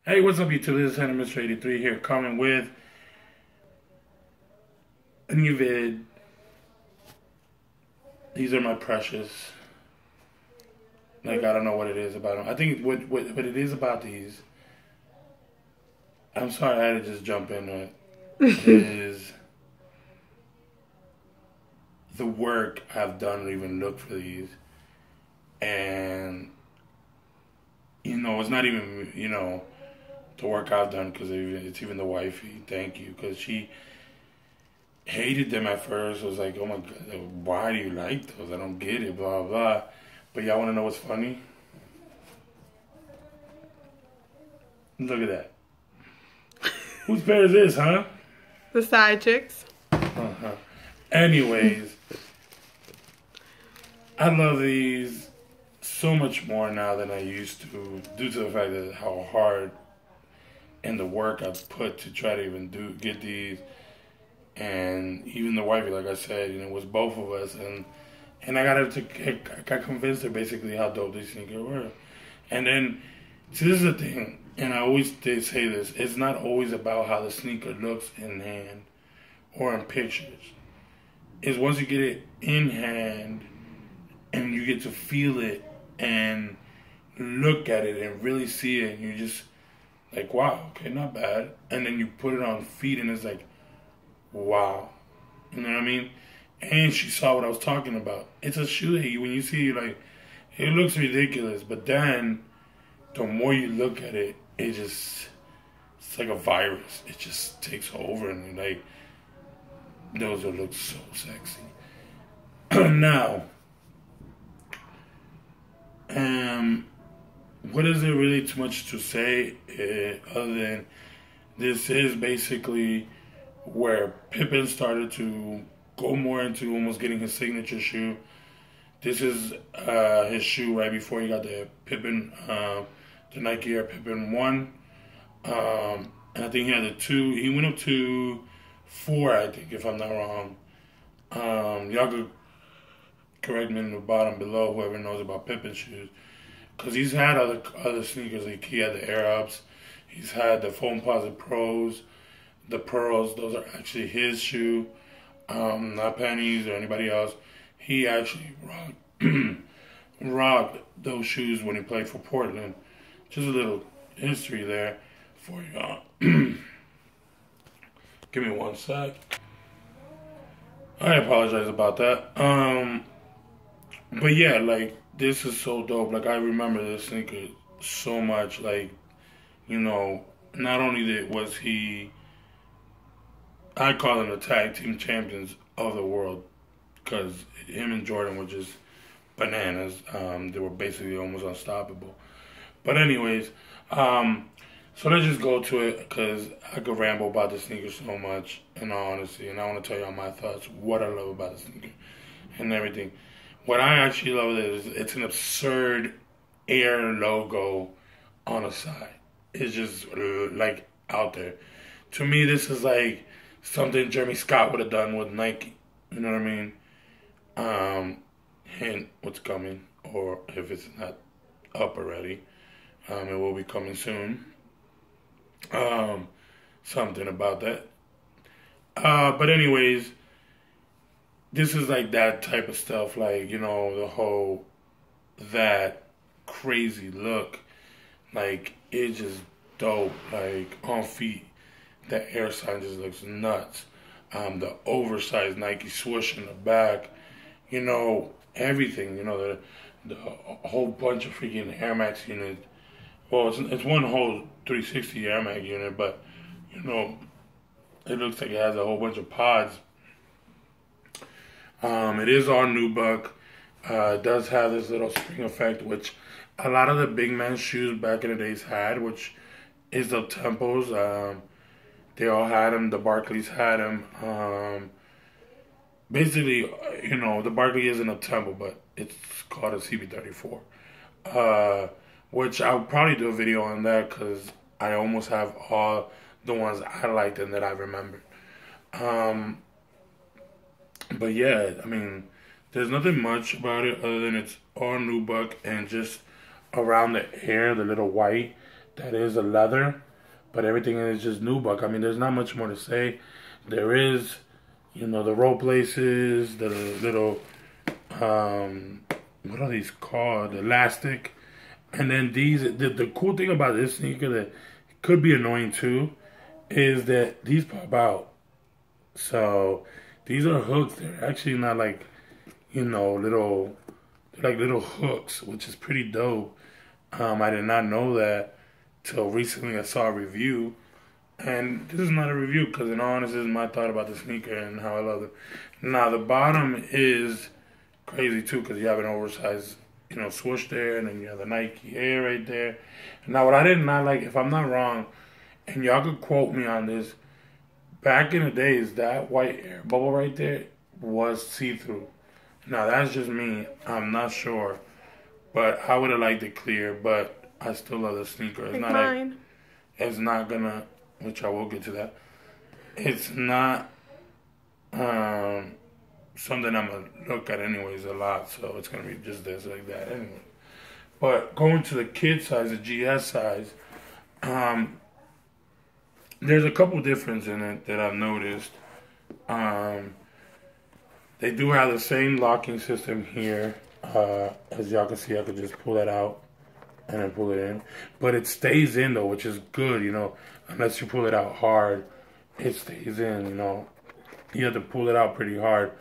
Hey, what's up, YouTube? This is Henry Mr. 83 here, coming with a new vid. These are my precious. Like, I don't know what it is about them. I think what it is about these, I'm sorry I had to just jump into it, is the work I've done to even look for these. And, it's not even, the work I've done, because it's even the wifey. Thank you, because she hated them at first. I was like, oh my God, why do you like those? I don't get it, blah, blah. But y'all want to know what's funny? Look at that. Whose pair is this, huh? The side chicks. Uh-huh. Anyways, I love these so much more now than I used to, due to the fact that how hard and the work I've put to try to even get these. And even the wifey, like I said, it was both of us, and I got convinced her basically how dope these sneakers were. And then, see, this is the thing, and I always say this: it's not always about how the sneaker looks in hand or in pictures. It's once you get it in hand and you get to feel it and look at it and really see it, and you just like, wow, okay, not bad. And then you put it on feet, and it's like, wow. You know what I mean? And she saw what I was talking about. It's a shoe that when you see it, like, it looks ridiculous, but then the more you look at it, it's like a virus. It just takes over, and like, those will look so sexy. Now, what is there really too much to say other than this is basically where Pippen started to go more into almost getting his signature shoe. This is his shoe right before he got the Pippen, the Nike Air Pippen 1. And I think he had the 2. He went up to 4, I think, if I'm not wrong. Y'all could correct me in the bottom below, whoever knows about Pippen shoes. Because he's had other sneakers. Like he had the Air Ups. He's had the Foamposite Pros. The Pearls, those are actually his shoe, not Penny's or anybody else. He actually rocked those shoes when he played for Portland. Just a little history there for y'all. Give me one sec. I apologize about that. But yeah, like, this is so dope. Like, I remember this sneaker so much. Like, not only was he, I call them the tag team champions of the world, because him and Jordan were just bananas. They were basically almost unstoppable. But anyways, so let's just go to it, because I could ramble about the sneaker so much, in all honesty, and I want to tell y'all my thoughts, what I love about the sneaker, and everything. What I actually love is it's an absurd Air logo on the side. It's just, like, out there. To me, this is like something Jeremy Scott would have done with Nike. You know what I mean? Hint what's coming, or if it's not up already, it will be coming soon. Something about that. But anyways, this is like that type of stuff, like, the whole, that crazy look. Like, it's just dope. Like, on feet, the Air sign just looks nuts. The oversized Nike swoosh in the back, everything, the whole bunch of freaking Air Max units. Well, it's one whole 360 Air Max unit, but, it looks like it has a whole bunch of pods. It is all nubuck. It does have this little spring effect, which a lot of the big man shoes back in the days had, which is the Uptempos. They all had them. The Barclays had them. Basically, the Barkley isn't a Uptempo, but it's called a CB34. Which I'll probably do a video on that, because I almost have all the ones I liked and that I remembered. But yeah, I mean, there's nothing much about it other than it's all nubuck and just around the air, the little white that is a leather, but everything is just nubuck. I mean, there's not much more to say. There is, you know, the roll places, the little, what are these called? Elastic. And then these, the cool thing about this sneaker that could be annoying too, is that these pop out. So these are hooks. They're actually not like, you know, they're like little hooks, which is pretty dope. I did not know that till recently. I saw a review, and this is not a review because, in all honesty, this is my thought about the sneaker and how I love it. Now the bottom is crazy too because you have an oversized, you know, swoosh there, and then you have the Nike Air right there. Now what I did not like, if I'm not wrong, and y'all could quote me on this, back in the days, that white air bubble right there was see-through. Now, that's just me. I'm not sure. But I would have liked it clear, but I still love the sneaker. It's like not mine. like, it's not gonna, which I will get to that. It's not something I'm gonna look at anyways a lot, so it's gonna be just this, like that anyway. But going to the kid size, the GS size, there's a couple differences in it that I've noticed. They do have the same locking system here. As y'all can see, I could just pull that out and then pull it in. But it stays in though, which is good, you know. Unless you pull it out hard, it stays in, you know. You have to pull it out pretty hard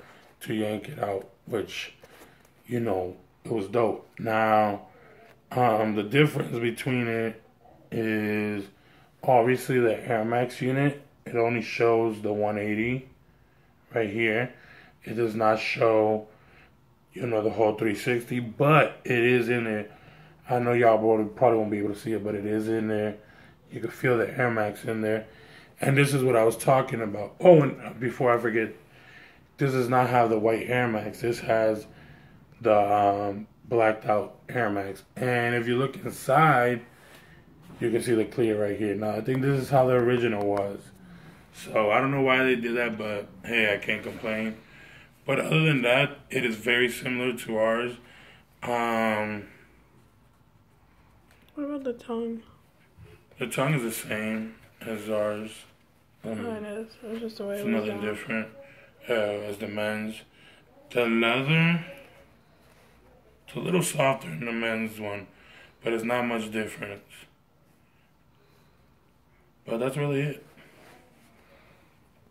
to yank it out, which, you know, it was dope. Now, the difference between it is obviously the Air Max unit. It only shows the 180 right here. It does not show, you know, the whole 360, but it is in there. I know y'all probably won't be able to see it, but it is in there. You can feel the Air Max in there. And this is what I was talking about. Oh, and before I forget, this does not have the white Air Max. This has the blacked out Air Max. And if you look inside, you can see the clear right here. Now, I think this is how the original was. So, I don't know why they did that, but hey, I can't complain. But other than that, it is very similar to ours. What about the tongue? The tongue is the same as ours. Oh, it is. It's just the way it's it was nothing done. different as the men's. The leather, it's a little softer than the men's one, but it's not much difference. But that's really it.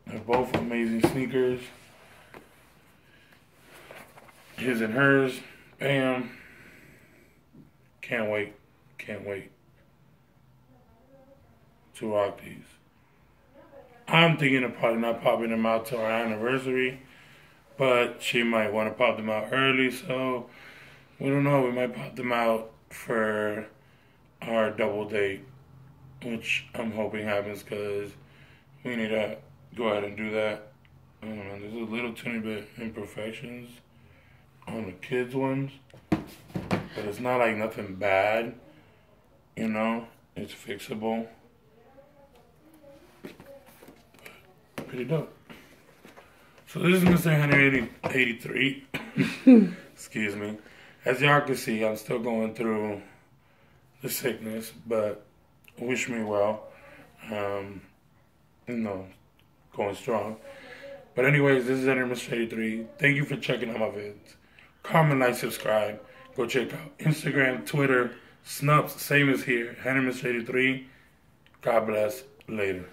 They're both amazing sneakers. His and hers. Bam. Can't wait. Can't wait to rock these. I'm thinking of probably not popping them out till our anniversary, but she might want to pop them out early, so we don't know. We might pop them out for our double date, which I'm hoping happens because we need to go ahead and do that. There's a little tiny bit imperfections on the kids' ones, but it's not like nothing bad, you know, it's fixable. Pretty dope. So this is Mr. 183. Excuse me. As y'all can see, I'm still going through the sickness, but wish me well. You know, going strong. But anyways, this is Mr. 83. Thank you for checking out my vids. Comment, like, subscribe. Go check out Instagram, Twitter, Snups, same as here. Mr. 83. God bless. Later.